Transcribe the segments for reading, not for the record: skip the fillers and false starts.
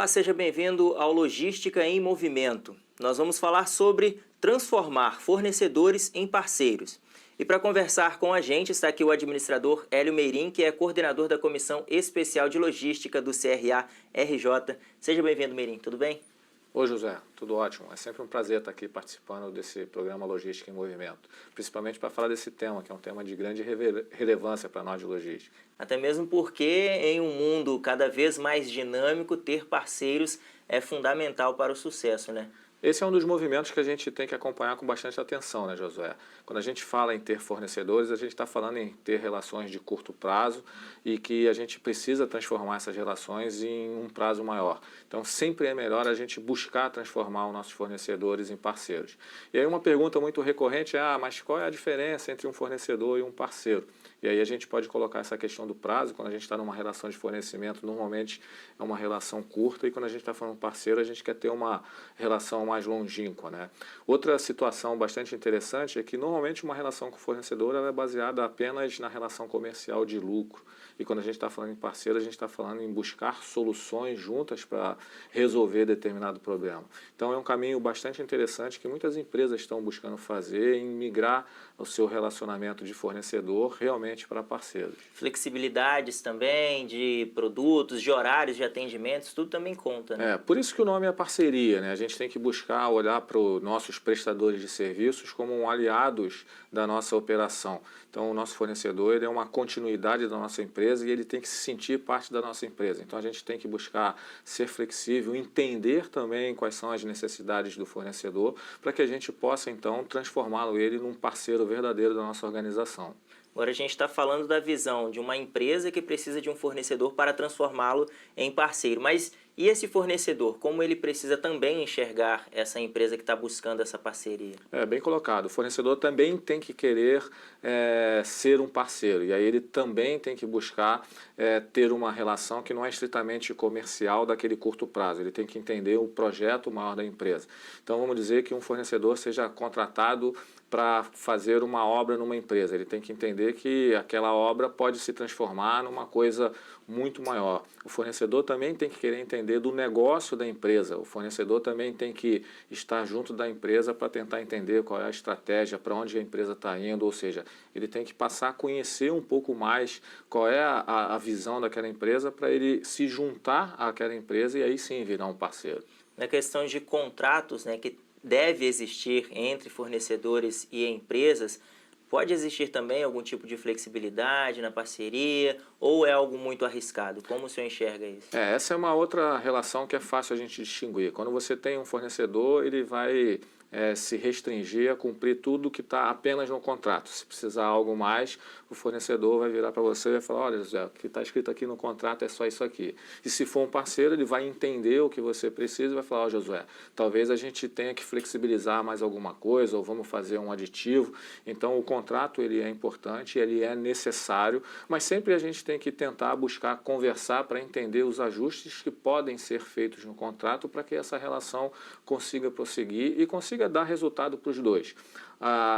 Olá, seja bem-vindo ao Logística em Movimento. Nós vamos falar sobre transformar fornecedores em parceiros. E para conversar com a gente está aqui o administrador Hélio Meirim, que é coordenador da Comissão Especial de Logística do CRA-RJ. Seja bem-vindo, Meirim, tudo bem? Oi, José, tudo ótimo. É sempre um prazer estar aqui participando desse programa Logística em Movimento, principalmente para falar desse tema, que é um tema de grande relevância para nós de logística. Até mesmo porque em um mundo cada vez mais dinâmico, ter parceiros é fundamental para o sucesso, né? Esse é um dos movimentos que a gente tem que acompanhar com bastante atenção, né, Josué? Quando a gente fala em ter fornecedores, a gente está falando em ter relações de curto prazo e que a gente precisa transformar essas relações em um prazo maior. Então, sempre é melhor a gente buscar transformar os nossos fornecedores em parceiros. E aí uma pergunta muito recorrente é, mas qual é a diferença entre um fornecedor e um parceiro? E aí a gente pode colocar essa questão do prazo, quando a gente está numa relação de fornecimento, normalmente é uma relação curta, e quando a gente está falando parceiro, a gente quer ter uma relação mais longínqua, né? Outra situação bastante interessante é que normalmente uma relação com o fornecedor ela é baseada apenas na relação comercial de lucro. E quando a gente está falando em parceiro, a gente está falando em buscar soluções juntas para resolver determinado problema. Então é um caminho bastante interessante que muitas empresas estão buscando fazer, em migrar o seu relacionamento de fornecedor realmente para parceiros. Flexibilidades também de produtos, de horários de atendimentos, tudo também conta, né? Por isso que o nome é parceria, né? A gente tem que buscar olhar para os nossos prestadores de serviços como aliados da nossa operação. Então, o nosso fornecedor ele é uma continuidade da nossa empresa e ele tem que se sentir parte da nossa empresa. Então, a gente tem que buscar ser flexível, entender também quais são as necessidades do fornecedor para que a gente possa, então, transformá-lo ele num parceiro verdadeiro da nossa organização. Agora a gente está falando da visão de uma empresa que precisa de um fornecedor para transformá-lo em parceiro. Mas e esse fornecedor? Como ele precisa também enxergar essa empresa que está buscando essa parceria? Bem colocado. O fornecedor também tem que querer ser um parceiro. E aí ele também tem que buscar ter uma relação que não é estritamente comercial daquele curto prazo. Ele tem que entender o projeto maior da empresa. Então vamos dizer que um fornecedor seja contratado para fazer uma obra numa empresa. Ele tem que entender que aquela obra pode se transformar numa coisa muito maior. O fornecedor também tem que querer entender do negócio da empresa. O fornecedor também tem que estar junto da empresa para tentar entender qual é a estratégia, para onde a empresa está indo, ou seja, ele tem que passar a conhecer um pouco mais qual é a visão daquela empresa para ele se juntar àquela empresa e aí sim virar um parceiro. Na questão de contratos, né, que deve existir entre fornecedores e empresas, pode existir também algum tipo de flexibilidade na parceria ou é algo muito arriscado? Como o senhor enxerga isso? Essa é uma outra relação que é fácil a gente distinguir. Quando você tem um fornecedor, ele vai se restringir a cumprir tudo que está apenas no contrato. Se precisar algo mais, o fornecedor vai virar para você e vai falar, olha, José, o que está escrito aqui no contrato é só isso aqui. E se for um parceiro, ele vai entender o que você precisa e vai falar, ó, Josué, talvez a gente tenha que flexibilizar mais alguma coisa ou vamos fazer um aditivo. Então, o contrato ele é importante, ele é necessário, mas sempre a gente tem que tentar buscar conversar para entender os ajustes que podem ser feitos no contrato para que essa relação consiga prosseguir e consiga dar resultado para os dois.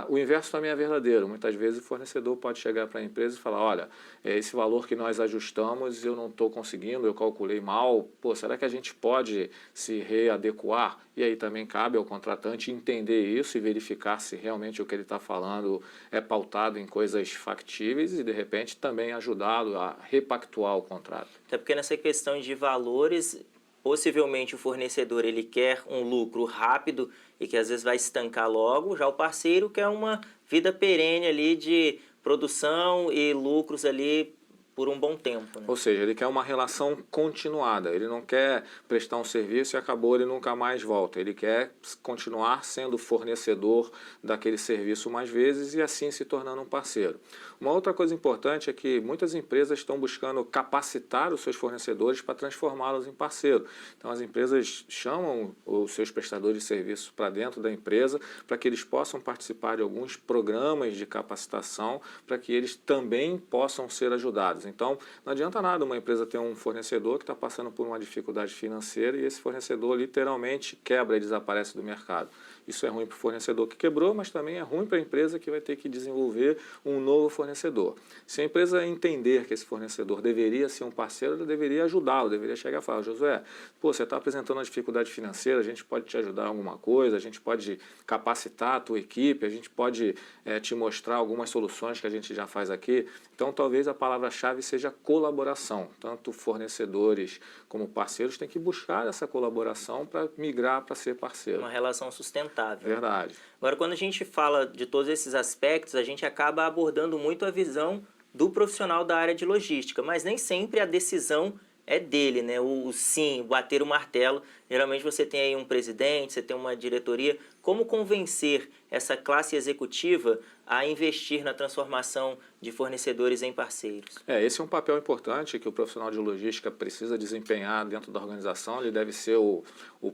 O inverso também é verdadeiro. Muitas vezes o fornecedor pode chegar para a empresa e falar, olha, esse valor que nós ajustamos eu não estou conseguindo, eu calculei mal, será que a gente pode se readequar? E aí também cabe ao contratante entender isso e verificar se realmente o que ele está falando é pautado em coisas factíveis e de repente também ajudá-lo a repactuar o contrato. Até porque nessa questão de valores, possivelmente o fornecedor ele quer um lucro rápido e que às vezes vai estancar logo, já o parceiro quer uma vida perene ali de produção e lucros ali por um bom tempo, né? Ou seja, ele quer uma relação continuada, ele não quer prestar um serviço e acabou, ele nunca mais volta. Ele quer continuar sendo fornecedor daquele serviço mais vezes e assim se tornando um parceiro. Uma outra coisa importante é que muitas empresas estão buscando capacitar os seus fornecedores para transformá-los em parceiro. Então as empresas chamam os seus prestadores de serviço para dentro da empresa para que eles possam participar de alguns programas de capacitação para que eles também possam ser ajudados. Então, não adianta nada uma empresa ter um fornecedor que está passando por uma dificuldade financeira e esse fornecedor literalmente quebra e desaparece do mercado. Isso é ruim para o fornecedor que quebrou, mas também é ruim para a empresa que vai ter que desenvolver um novo fornecedor. Se a empresa entender que esse fornecedor deveria ser um parceiro, ela deveria ajudá-lo, deveria chegar e falar: Josué, pô, você está apresentando uma dificuldade financeira, a gente pode te ajudar em alguma coisa, a gente pode capacitar a tua equipe, a gente pode te mostrar algumas soluções que a gente já faz aqui. Então, talvez a palavra-chave seja colaboração. Tanto fornecedores como parceiros têm que buscar essa colaboração para migrar para ser parceiro. Uma relação sustentável. Verdade. Agora, quando a gente fala de todos esses aspectos, a gente acaba abordando muito a visão do profissional da área de logística, mas nem sempre a decisão é dele, né? O sim, bater o martelo. Geralmente você tem aí um presidente, você tem uma diretoria. Como convencer essa classe executiva a investir na transformação de fornecedores em parceiros? Esse é um papel importante que o profissional de logística precisa desempenhar dentro da organização. Ele deve ser o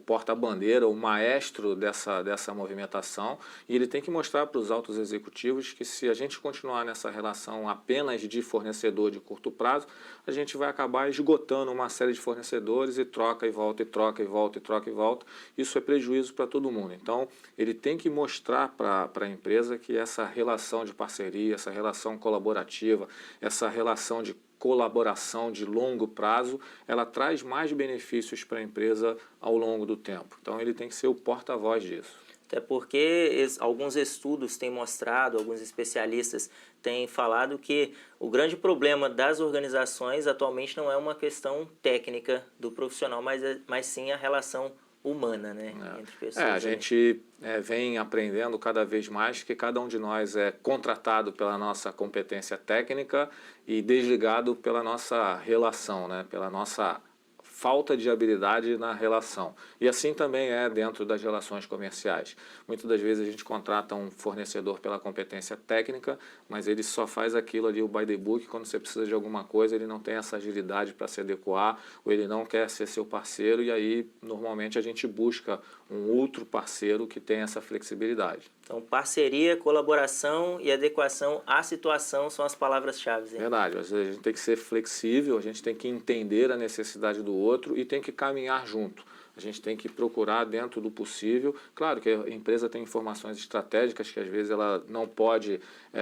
porta-bandeira, o maestro dessa movimentação, e ele tem que mostrar para os altos executivos que, se a gente continuar nessa relação apenas de fornecedor de curto prazo, a gente vai acabar esgotando uma série de fornecedores e troca e volta, e troca e volta, e troca e volta. Isso é prejuízo para todo mundo. Então, ele tem que mostrar para a empresa que essa relação de parceria, essa relação colaborativa, essa relação de colaboração de longo prazo, ela traz mais benefícios para a empresa ao longo do tempo. Então, ele tem que ser o porta-voz disso. Até porque alguns estudos têm mostrado, alguns especialistas têm falado que o grande problema das organizações atualmente não é uma questão técnica do profissional, mas sim a relação humana, né, entre pessoas. A gente vem aprendendo cada vez mais que cada um de nós é contratado pela nossa competência técnica e desligado pela nossa relação, né, pela nossa falta de habilidade na relação. E assim também é dentro das relações comerciais. Muitas das vezes a gente contrata um fornecedor pela competência técnica, mas ele só faz aquilo ali, o by the book. Quando você precisa de alguma coisa, ele não tem essa agilidade para se adequar, ou ele não quer ser seu parceiro, e aí normalmente a gente busca um outro parceiro que tenha essa flexibilidade. Então, parceria, colaboração e adequação à situação são as palavras-chave. Verdade, às vezes a gente tem que ser flexível, a gente tem que entender a necessidade do outro e tem que caminhar junto. A gente tem que procurar dentro do possível. Claro que a empresa tem informações estratégicas que às vezes ela não pode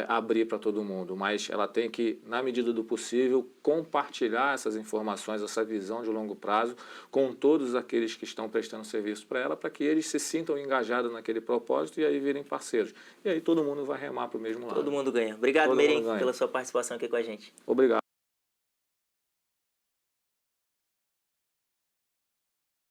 abrir para todo mundo, mas ela tem que, na medida do possível, compartilhar essas informações, essa visão de longo prazo com todos aqueles que estão prestando serviço para ela, para que eles se sintam engajados naquele propósito e aí virem parceiros. E aí todo mundo vai remar para o mesmo lado. Todo mundo ganha. Obrigado, Meirim, pela sua participação aqui com a gente. Obrigado.